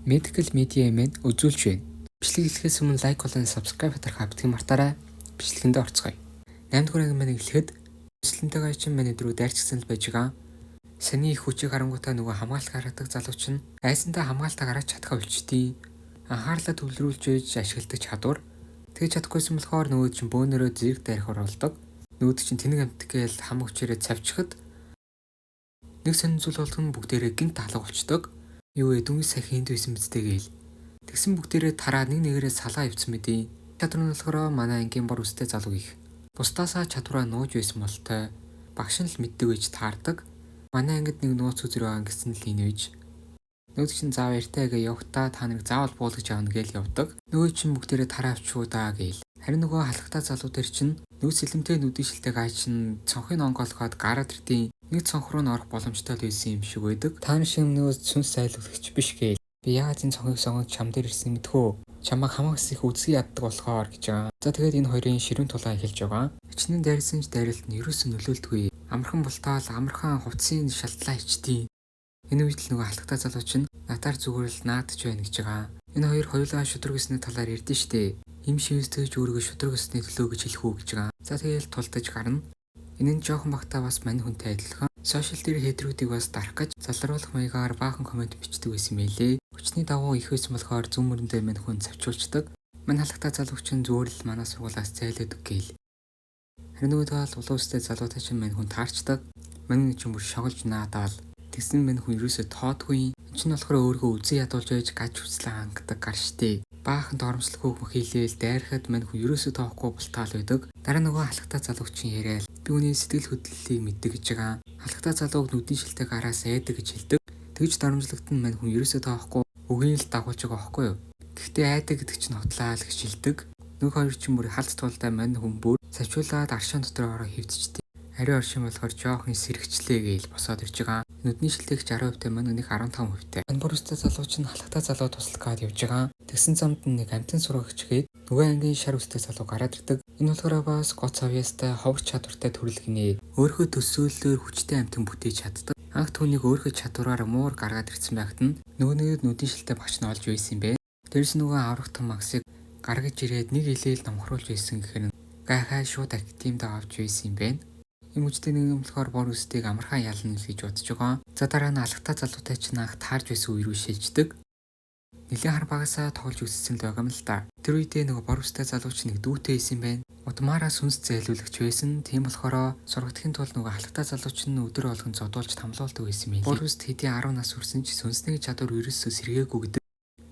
Medical Media Man үзүүлж байна. Бичлэг эхлэхээс өмнө лайк болон subscribe хатарх хавтгийг мартаарай. Бичлэгэндээ орцгоё. 8 дугаар анги маань эхлэхэд өсөлтөнтэйгээ чинь манай дөрөв дайрчсан л байж байгаа. Саний их хүчийг харангуйтаа нөгөө хамгаалалт гаргадаг залууч нь айсандаа хамгаалтаа гаргаж чадхаа үлчдیں۔ Анхаарлаа төвлөрүүлж ээж ашигладаг чадвар. Тэгж чадахгүйсэн болохоор нөгөө чинь бөөнөрөө зэрэг дайрах оруулдаг. Нөгөө чинь тэнэг амтг гээл хам хүчээрээ цавчихад нэг сонин зүйл болгон бүгдээрээ гинт алга болчдөг. Юу вэ дүнгийн сахинд байсан мэт гээл. Тэгсэн бүгдээрээ тараа нэг нэгээрээ салгаа явцсан мэдээ. Чадвар нь болохоор манай ангийн бор үстэй залуу их. Бусдаасаа чадвараа нууж байсан болтой. Багш нь л мэддэг гэж таардаг. Манай ангид нэг нууц үзэр байгаа гэсэн л инээж. Нөгөө чинь заав яртаа гээ явахтаа та нарыг заавал буулгаж авна гээл явдаг. Нөгөө чинь бүгдээрээ тараа авчуу даа гээл. Харин нөгөө халахтаа залуу дээр чинь нүүц сэлэмтэй нүдийн шилдэг ай чинь цонхыг онгоолгоод гараад иртийн нэг цонх руу н орох боломжтой байсан юм шиг байдаг. Та нар шиг нөгөө сүнс сайлглагч биш гээл. Би яагаад энэ цонхыг сонгож чам дээр ирсэн мэдхүү. Чамайг хамаагс их үзгий яддаг болохоор гэж байгаа. За тэгээд энэ хоёрын ширүүн тулаан эхэлж байгаа. Хичнээн дайрсан ч дайралт нь ерөөсөө нөлөөлдөггүй. Амархан бултаал амархан хувцсын шалтлаа ичтий. Энэ үед л нөгөө халахтаа залууч нь натаар зүгээр л наадч байна гэж байгаа. Энэ хоёр хоёулаа шудраг өсний талаар ярьдэн штэ. Им шивэстэж өөрийгөө шудраг өсний төлөө гэж хэлэх үү гэж байгаа. За тэгээд тулдаж гарна. Энэ нь жоохон багтаа бас мань хүнтэй адилхан. Сошиал дээр хэдрүүдийг бас дарах гэж залруулах маягаар баахан комент бичдэг байсан мэлээ. Хүчний дагуу их байсан болохоор зүүн мөрөн дээр мань хүн завчуулцдаг. Мань халахтаа залууч нь зүгээр л манай сургуулиас зайлаадаг гээл. Харин нөгөө тал улуун үстэй залуутай чинь мань хүн таарчдаг. Мань чинь бүр шоголж наадаал. Тэгсэн мань хүн ерөөсөө тоодгүй. Энд чинь болохоор өөрийгөө үзэн ядуулж байж гаж хүслээ хангадаг гар штэ. Баахан доромжлох хөөх хийлээл дайрахад мань хүн ерөөсөө тоохгүй бултаал байдаг. Дараа нөгөө халахтаа залууч чинь яриад би үүний сэтгэл хөдлөлийг мэддэг гэж байгаа. Халахтаа залууг нүдийн шилдэг араас айдаг гэж хэлдэг. Тэгж доромжлогт нь мань хүн ерөөсөө тоохгүй үгийн л дагуулж байгаа байхгүй юу. Гэхдээ айдаг гэдэг чинь хотлаа л гэж хэлдэг. Нөгөө хоёр чинь бүр халц тулдаа мань хүн бүр савчуулаад аршин дотор ороо хөвдчихдээ. Ариун оршин болохоор жоохон сэрэгчлээ гээл босоод ирж байгаа. Нүдний шилдэг 60%-тэй мань үнийг 15%-тэй. Энэ бүрстэй залууч нь халахтаа залуу туслах гад явж байгаа. Тэгсэн замд нэг амтэн сурагч гээд нөгөө ангийн шар үстэй залуу гараад ирдэг. Энэ болохоор бас гоц авьяастай ховор чадвартай төрөл гинэ. Өөрийнхөө төсөөллөөр хүчтэй амтэн бүтээж чаддаг. Анх түүнийг өөрийнхөө чадвараар муур гаргаад ирсэн байхад нь нөгөө нүдийн шилдэг багш нь олж байсан юм бэ. Тэрс нөгөө аврах том магсыг гаргаж ирээд нэг илээл номхруулж байсан гэхээр гайхаа шууд актимд авч байсан юм байна. Им үжтэй нэг юм болохоор бор үстийг амархан ялна гэж бодож байгаа. За дараа нь алхтаа залуутай чинь анх таарж байсан үе рүү шилждэг. Нилийн хар багасаа тоглож үссэн л байгаа юм л да. Тэр үедээ нөгөө бор үстэй залууч нэг дүүтэй байсан байна. Удмаараа сүнс зайлуулагч байсан. Тийм болохоор сургалтын тулд нөгөө алхтаа залууч нь өдөр болгон зодуулж тамлуулдаг байсан юм. Бор үст хэдийн 10 нас хүрсэн ч сүнсний чадвар ерөөсөө сэргээгүй гэдэг.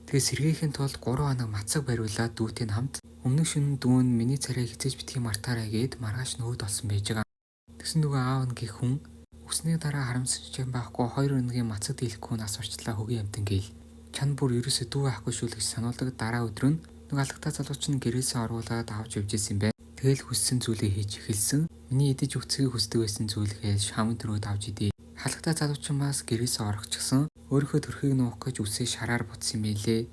Тэгээ сэргээхийн тулд 3 хоног мацаг бариулаад дүүтэй хамт өмнөх шөнө дүүн миний царайг хизээж битгий мартаарай гэд маргааш нөөд олсон байж байгаа. Тэгсэн нөгөө аав нь гэх хүн өсний дараа харамсаж юм байхгүй 2 өдрийн мацаг дийлэхгүй нас орчлаа хөгийн амтан гээл. Чанд бүр ерөөсөө дүү авахгүй шүү л гэж сануулдаг. Дараа өдөр нь нөгөө алхтаа залууч нь гэрээсээ оруулаад авч явж исэн юм байна. Тэгэл хүссэн зүйлээ хийж эхэлсэн. Миний идэж өгцгийг хүсдэг байсан зүйлээ шамын төрөөд авч идээ. Халахтаа залууч нь бас гэрээсээ орохчихсан. Өөрийнхөө төрхийг нуух гэж үсээ шараар бутсан юм байлээ.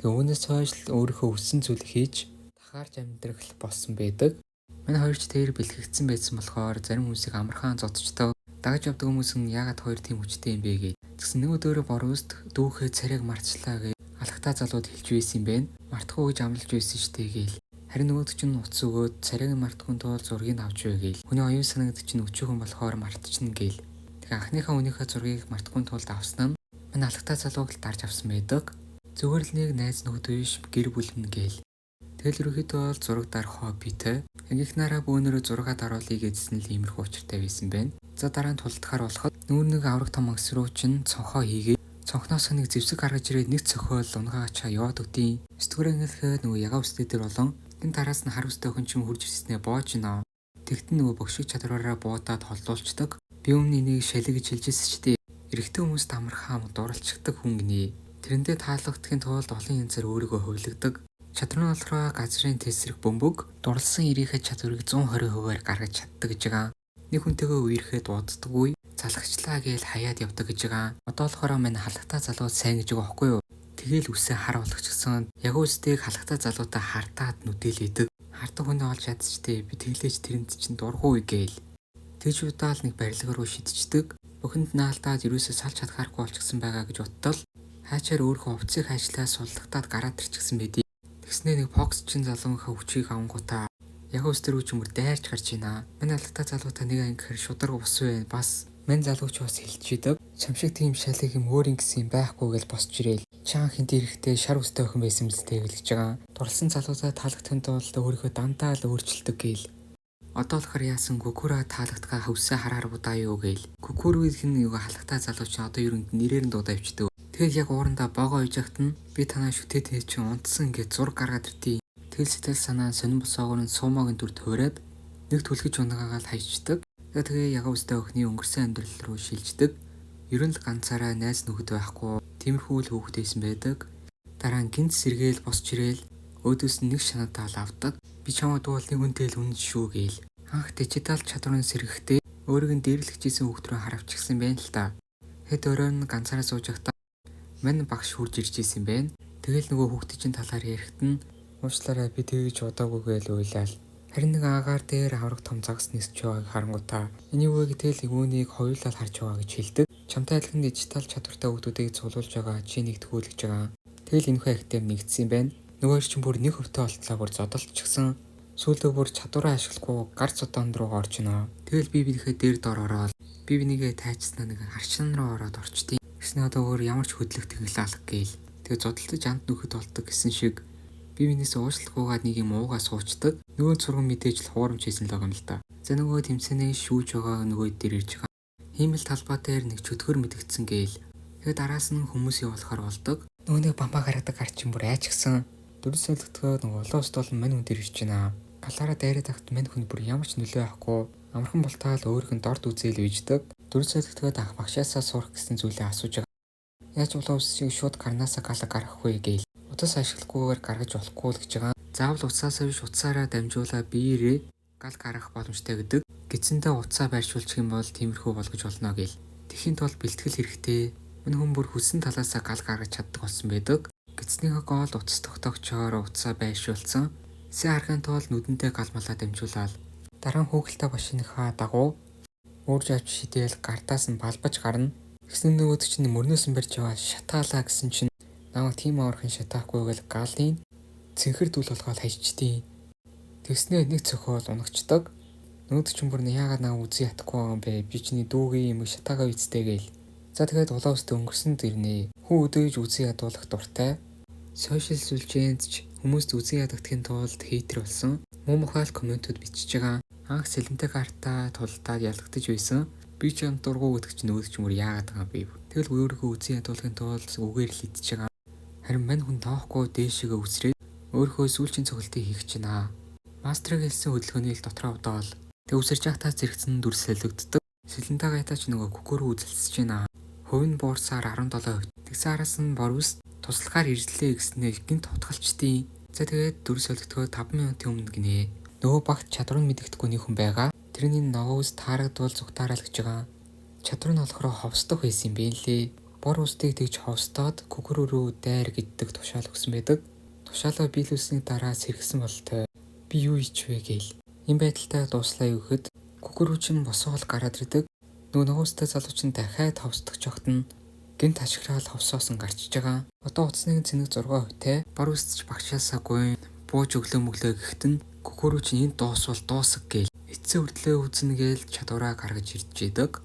Тэгээ үүнээс хойш өөрийнхөө хүссэн зүйлийг хийж дахаарч амьдрах болсон байдаг. Манай хоёр ч тэр бэлтгэгдсэн байсан болохоор зарим хүмүүсийг амархан зодчтой дагаж явдаг хүмүүс нь яагаад хоёр тийм хүчтэй юм бэ гэж. Тэгсэн нөгөө дөөрэ бороост дүүхээ царайг мартчлаа гэж алхтаа залууд хэлж байсан юм байна. Мартахгүй гэж амлаж байсан штэ гээл. Харин нөгөөд чинь утас өгөөд царайг мартахын тулд зургийг авч вэ гээл. Хүний оюун санагд чинь өчөөхөн болохоор мартчихна гээл. Тэгээ анхныхаа үнийхээ зургийг мартахын тулд авсан нь манай алхтаа залууг л дарж авсан байдаг. Зүгээр л нэг найз нөхөд биш гэр бүлнэ гээл. Тэгэл ерөөхдөө бол зураг дарах хоббитэй. Их нараа бөөнөрөө зураг даруулъя гэдсэн л иймэрхүү учиртай байсан байна. За дараа нь тулдахаар болоход нүүр нэг аврах том магс руу чинь цонхоо хийгээд цонхноос нэг зэвсэг гаргаж ирээд нэг цохиол унгаачаа яваад өгдیں۔ Өстгөр ангилахад нөгөө ягаа үстэй дээр болон энэ тараас нь хар үстэй охин чинь хурж ирснээр боож нөө. Тэгтэн нөгөө богшиг чадвараараа буудаад холдуулцдаг. Би өмнө энийг шалиг гэж хэлжсэн ч дээ. Эрэгтэй хүмүүст амархан дууралцдаг хүн гинэ. Тэрэндээ таалагдахын тулд олон янзаар өөрийгөө хувилгадаг. Чадвар нь болохоор газрын тесрэг бөмбөг дурлсан ирээхэ чадварыг 120%-аар гаргаж чаддаг гэж байгаа. Нэг хүнтэйгээ үерхэд дууддаггүй, залхачлаа гээл хаяад явдаг гэж байгаа. Одоо болохоор мань халахтаа залуу сайн гэж байгаа байхгүй юу? Тэгэл үсээ хар болгочихсон. Яг үстэйг халахтаа залуутай хартаад нүдэлээдэг. Хартаг хүнээ олж ядчихдээ би тэглэж тэрэнд чинь дургүй гээл. Тэгж удаал нэг барилга руу шидчихдэг. Бухинд наалтаад ерөөсөө салж чадхааргүй болчихсон байгаа гэж боттол Хаачаар өөрөө хувцсыг хайшлаа суллагтаад гараад ирчихсэн байдий. Тэгснээ нэг Фокс чин залууныхаа хүчийг авангуудаа яг өстөр үчмөр дайрч гарч ийна. Манай алгатаа залуутай нэг ангихэр шударга ус вэ. Бас мань залууч бас хэлчихэдэг. Чамшиг тийм шалыг юм өөр ингэсэн байхгүй гэж босч ирээл. Чаан хинт ирэхдээ шар үстэй охин байсан мэт гэлж байгаа. Дурлсан залуусаа таалагдахын тулд өөрийнхөө дандаа л өөрчилдөг гээл. Одоо болохоор яасан Гүкүра таалагдгаа хөвсөө хараар будаа юу гээл. Гүкүрүүд хин юга халахтаа залууч одоо ерөнд нэрээр нь дуудаа өвчдөг. Тэгэл яг уурандаа богоо ижагт нь би танаа шүтээ чи унтсан гэж зураг гаргаад иртий. Тэгэл сэтгэл санаа сонин босоогоор нь суумагийн дүр төөрөөд нэг түлхэж унагаагаал хайчдаг. Тэгээ яг өстэй өхний өнгөрсөн амьдрал руу шилждэг. Ерөн л ганцаараа найз нөхөд байхгүй. Тиймэрхүү л хөөхтэйсэн байдаг. Дараа нь гинт сэргээл босч ирээл өөдөөс нь нэг шанаатаа л авдаг. Би чамд бол нэг үнтэй л үнэн шүү гээл. Анх дижитал чадварын сэргэхдээ өөрийг нь дээрлэгчээсэн хүүхд рүү харавчихсан байна л та. Хэд өрөө нь ганцаараа сууж байхдаа мань багш хурж ирж исэн байна. Тэгэл нөгөө хүүхдийн чинь талаар ярихт нь уучлаарай би тэгж удаагүй гээл уйлал. Харин нэг агаар дээр авраг том загас нисч байгааг харангуйтаа энийг үе гэтэл үүнийг хоёулаа харж байгаа гэж хэлдэг. Чамтай адилхан дижитал чадвартай хүүхдүүдийг цуглуулж байгаа чи нэгтгүүлж байгаа. Тэгэл энэхүү актив нэгдсэн юм байна. Нөгөө чинь бүр нэг хөвтөө олтлаа бүр зодолчихсан. Сүүлдээ бүр чадвараа ашиглахгүй гар цотонд руу орж гинэ. Тэгэл би бинийхээ дээр дор ороод би бинийгээ тайчснаа нэг харшин руу ороод орчтیں۔ Гэснээр одоо өөр ямар ч хөдлөх тэглэл алга гээл. Тэгээ зодолтож амт нөхөд болдог гэсэн шиг би минийс уушлахгүйгээд нэг юм уугаа суучдаг. Нөгөө сурган мэдээж л хуурамч хийсэн л байгаа юм л та. За нөгөө тэмцэнээ шүүж байгаа нөгөө дээр ирж байгаа. Хиймэл талбай дээр нэг чөтгөр мэдгдсэн гээл. Тэгээ дараас нь хүмүүсийн болохоор болдог. Нөгөө нэг бамбаа гаргадаг гарчин бүр айчгсан. Дөрөв солигдгоо нөгөө улаан ус толон мань хүн дээр ирж байна. Галаараа дайраад ахт мань хүн бүр ямар ч нөлөө авахгүй. Амархан болтаал өөрийнх нь дорд үзээл үйждэг. Дөрөв солигдгоод анх багшаасаа сурах гэсэн зүйлээ асууж байгаа. Яаж улаан ус шиг шууд гарнаасаа галаа гаргах вэ гээл. Утас ашиглахгүйгээр гаргаж болохгүй л гэж байгаа. Заавал утсаасаа биш утсаараа дамжуулаад биеэрээ гал гаргах боломжтой гэдэг. Гидсэндээ утсаа байршуулчих юм бол тиймэрхүү болгож болно гээл. Тэхийн тулд бэлтгэл хэрэгтэй. Мань хүн бүр хүссэн талаасаа гал гаргаж чаддаг болсон байдаг. Гидснийхээ гол утас тогтоогчоор утсаа байршуулсан. Сэ харахын тулд нүдэнтэй галмалаа дамжуулаад дараа нь хүүхэлтэй машиныхаа дагуу уурж авч шидээл гартаас нь балбаж гарна. Тэгсэн нөгөөд чинь мөрнөөс нь барьж яваа шатаалаа гэсэн чинь намайг тийм авархан шатаахгүйгээл галын цэнхэр дүүл болгоод хайчдیں۔ Тэгснээ нэг цохол унагчдаг. Нөгөөд чинь бүр яагаад намайг үзий ятахгүй байгаа юм бэ? Би чиний дүүгийн юм шатаагаа үсттэй гээл. За тэгээд улаан үстэ өнгөрсөн дэрнэ. Хүн өдөөж үзий ядуулах дуртай. Сошиал сүлжээнд ч хүмүүст үзий ядагдахын тулд хейтер болсон. Муу мухаал комментүүд бичиж байгаа. Анх сэлэнтэй картаа тулдаад ялгдаж байсан. Би ч юм дургу гэдэг чинь өөд ч мөр яагаад байгаа юм бэ? Тэгэл өөрийгөө үзий ядуулахын тулд үгээр л идчихэж байгаа. Харин мань хүн тоохгүй дээшээгээ үсрээд өөрийнхөө сүүлчийн цогцолтыг хийх гэж байна. Мастрыг хэлсэн хөдөлгөөний л дотроо удаал. Тэг үсэрч явахтаа зэрэгцэн дүр солигддог. Сэлэнтэй гайтаач нөгөө күкөрөө үзэлцэж байна. Хувийн буурсаар 17%. Тэгсэн араас нь борвс туслахаар иржлээ гэснээр гинт хутгалчдیں۔ За тэгээд дүр солигдоход 5 минутын өмнө гинэ. Нөгөө багт чадвар нь мэддэхгүй нэг хүн байгаа. Тэрний ногоос таарагдвал зүгтаараа л гэж байгаа. Чадвар нь болохоор ховсдох байсан юм бэ лээ. Бор устыг тэгж ховстоод күкөрөө рүү дайр гэддэг тушаал өгсөн байдаг. Тушаалаа биелүүлсний дараа сэргсэн болтой. Би юу ичвэ гээл. Энэ байдалтай дууслаа өгөхөд күкөрөө чинь босоол гараад ирдэг. Нөгөө ногоостой залууч нь дахиад ховсдох жогт нь гинт ашиграал ховсоос нь гарчиж байгаа. Одоо утасны цэнэг 6%-тэй бор үстч багшаасаа гуйн бууж өглөө мөглөө гэхэд нь күкөрөө чинь энд дуусвал дуусах гээл. Эцсийн хүртлээ үзнэ гээл чадвараа гаргаж ирж идэг.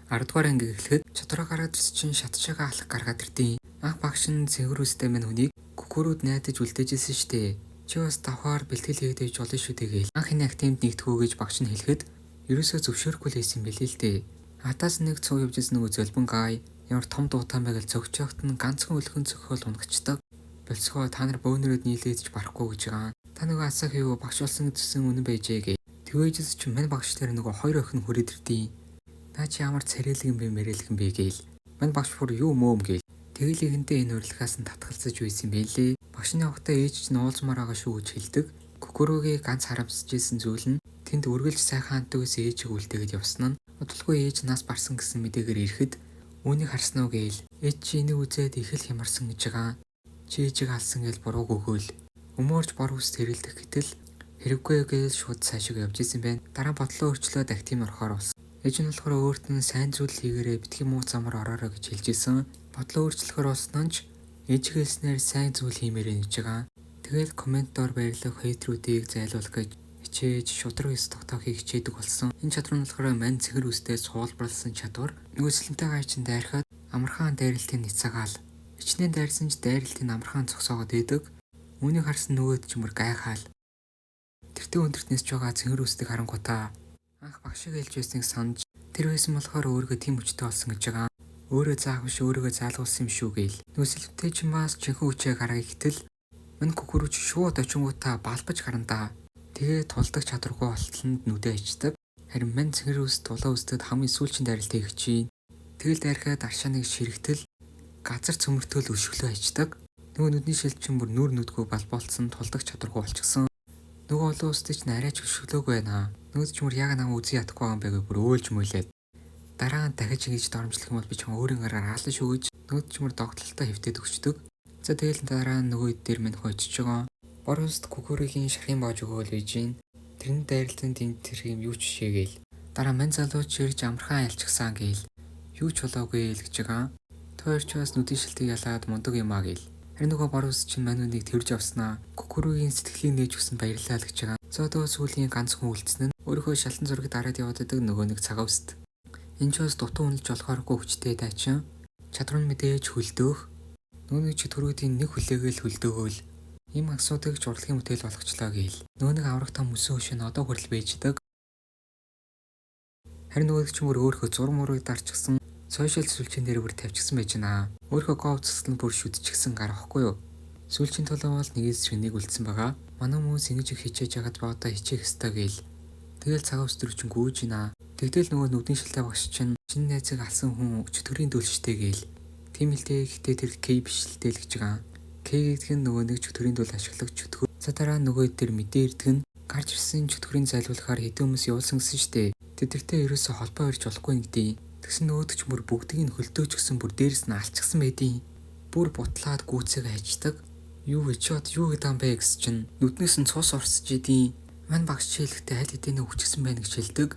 10 дугаар анги эхлэхэд чадвараа гаргаж ирсэн чинь шатшаага алах гаргаад ирдیں۔ Анх багш нь цэнгэрүүстэй мань хүнийг күкөрүүд найдаж үлдээжсэн штэ. Чи бас давхаар бэлтгэл хийгдэж болно шүү дээ гээл. Анх энэ активд нэгтгэхүү гэж багш нь хэлэхэд ерөөсөө зөвшөөрөхгүй л байсан байлээ л дээ. Атаас нэг цуг явж ирсэн нөгөө зөлбөн гай ямар том дуутаан байгаад цогчогт нь ганцхан өлгөн цохол унагчдаг. Болцгоо та нар бөөнөрөд нийлээдж барахгүй гэж байгаа. Та нөгөө асаа хийв багш болсон гэсэн үнэн байжээ гээ. Тэгвэжс ч мань багш дээр нөгөө 2 охин хүрээд ирдیں۔ Наа чи ямар царайлгэн бэ мэрэлгэн бэ гээл. Мань багш бүр юу мөөм гээл. Тэгэлийнхэндээ энэ урилгаас нь татгалзаж байсан байлээ. Багшны авахтаа ээж чинь уулзмаар байгаа шүү гэж хэлдэг. Күкөрөөгийн ганц харамсаж исэн зүйл нь тэнд үргэлж сайхан хантагс ээжийг үлдээгээд явсан нь удалгүй ээж нас барсан гэсэн мэдээгээр ирэхэд үүнийг харсан уу гээл. Ээж чи энийг үзээд их л хямарсан гэж байгаа. Чи ээжийг алсан гээл бурууг өгөөл. Өмөрч бор үс тэрэлдэх гэтэл хэрэггүй гээл шууд цаашиг явж исэн байна. Дараа бодлоо өөрчлөөд актив орохоор болсон. Ээж нь болохоор өөрт нь сайн зүйл хийгээрээ битгий муу замаар ороорой гэж хэлж исэн. бодлоо өөрчлөхөр болсон ч ээжигээснээр сайн зүйл хиймээр нэгж байгаа. Тэгэл комментоор баярлах хейтерүүдийг зайлуулах гэж хичээж шудраг ёс тогтоохыг хичээдэг болсон. Энэ чадвар нь болохоор мань цэгэр үстэй суулбарласан чадвар. Нөөцлөнтэй гайчин дайрахад амархан дайралтын ницаагаал. Хичнээн дайрсан ч дайралтын амархан зогсоогоод идэг. Үүнийг харсан нөгөөд ч мөр гайхаал. Тэртээ өндөрт нисж байгаа цэгэр үстийг харангуйтаа анх багшиг хэлж байсныг санаж тэр байсан болохоор өөрийгөө тийм хүчтэй болсон гэж байгаа. Өөрөө заах биш өөрийгөө заалгуулсан юм шүү гээл. Нөөцлөлттэй ч бас чихэн хүчээ гаргах гэтэл мань кукурууч шууд очингуудаа балбаж гарандаа. Тэгээ тулдаг чадваргүй болтолд нүдэ ичдэг. Харин мань цэгэр үс тулаа үстэд хамгийн сүүлчийн дайралт хийх чинь. Тэгэл дайрахад аршааныг ширэгтэл газар цөмөртөл өшөглөө ичдэг. Нөгөө нүдний шилчин бүр нүр нүдгүй балболцсон тулдаг чадваргүй болчихсон. Нөгөө олон устдыг ч арайч өшөглөөгүй байна. Нөөд ч мөр яг намайг үзэн ядахгүй байгаа юм байгаад бүр өөлж мөйлээд. Дараа нь дахиж ингэж доромжлох юм бол би ч өөрийн гараар хаална шүү гэж нөөд ч мөр догтлолтой хэвтээд өгчдөг. За тэгэл дараа нь нөгөө дээр минь хойчж байгаа. Бор уст кукуригийн шархын боож өгөөл байж гин. Тэрний дайралтын тэмтэр юм юу ч шээгээл. Дараа мань залууч ирж амархан ялчихсан гээл. Юу ч болоогүй л гэж байгаа. Тойр ч бас нүдийн шилтийг ялаад мундаг юм аа гээл. Харин нөгөө бор уст чинь мань үнийг тэрж авснаа. Кукуригийн сэтгэлийг нээж өгсөн баярлалаа л гэж байгаа. За одоо сүүлийн ганц хүн үлдсэн нь өөрийнхөө шалтан зургийг дараад яваад байдаг нөгөө нэг цагаа үст. Энэ ч бас дутуу үнэлж болохооргүй хүчтэй дайчин. Чадвар нь мэдээж хөлдөөх. Нөгөө нэг чөтгөрүүдийн нэг хүлээгээл хөлдөөгөөл ийм асуудыг ч урлагийн бүтээл болгочлоо гээл. Нөгөө нэг аврах том өсөн хөшөө нь одоо хүрэл байждаг. Харин нөгөө ч мөр өөрийнхөө зураг мурыг дарчихсан сошиал сүлжээн дээр бүр тавьчихсан байж байна. Өөрийнхөө говцсон бүр шүдчихсэн гарахгүй юу? Сүлжээн толгой бол нэгээс нэг үлдсэн байгаа. Манай хүмүүс ингэж их хичээж ягаад ба одоо хичээх ёстой гээл. Тэгэл цагаан өстрөг чинь гүйж гинэ. Тэгтэл нөгөө нүдний шилтэй багш чинь шинэ найзыг алсан хүн чөтгөрийн дүүлштэй гээл. Тийм л дээ гэхдээ тэр К биш л дээ л гэж байгаа. К гэдэг нь нөгөө нэг чөтгөрийн дүүл ашиглагч чөтгөр. За дараа нөгөө дээр мэдээ ирдэг нь гарч ирсэн чөтгөрийн зайлуулахаар хэдэн хүмүүс явуулсан гэсэн штэ. Тэдэртэй ерөөсө холбоо ирж болохгүй нэгдээ. Тэгсэн нөгөөд ч мөр бүгдийг нь хөлдөөж гисэн бүр дээрэс нь алчихсан байдیں۔ Бүр бутлаад гүцээг хайчдаг. Юу вэ чи бод юу гэдэг юм бэ гэсэн чинь нүднээс нь цус орсож идیں۔ Мань багш хэлэхдээ аль хэдийнэ хүчсэн байна гэж хэлдэг.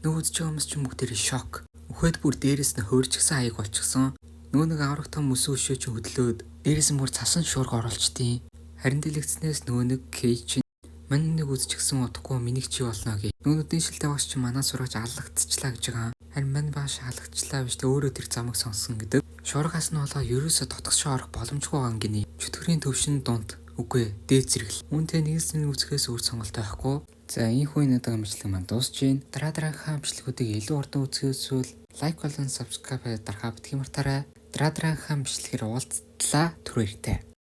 Нөгөөд ч юмс ч бүгдээрээ шок. Өхөд бүр дээрэс нь хөөрчихсэн аяг болчихсон. Нөгөө нэг аврах том өсөн өшөө чи хөдлөөд дээрээс нь бүр цасан шуурга оруулчдیں۔ Харин дэлгэцнээс нөгөө нэг Кей чинь мань нэг үзчихсэн утгагүй миний чи болно гэ. Нөгөөдний шилтэй багш чи манаа сураач аллагдчихлаа гэж байгаа. Харин мань багш аллагчлаа биш тэ өөрөө тэр замыг сонсон гэдэг. Шуургаас нь болоо ерөөсө тотгошоо орох боломжгүй байгаа гинэ. Чөтгөрийн төвшин дунд үгүй дээд зэрэгл. Үүнтэй нэгс нэг үзэхээс өөр сонголт байхгүй. За ийхүү надад амжилтлаг маань дуусж байна. Дараагийнхаа бичлэгүүдийг илүү урдан үзэхээс үл лайк болон subscribe дарахаа битгий мартаарай. Дараагийнхаа бичлэгээр уулзтлаа. Түр баяртай.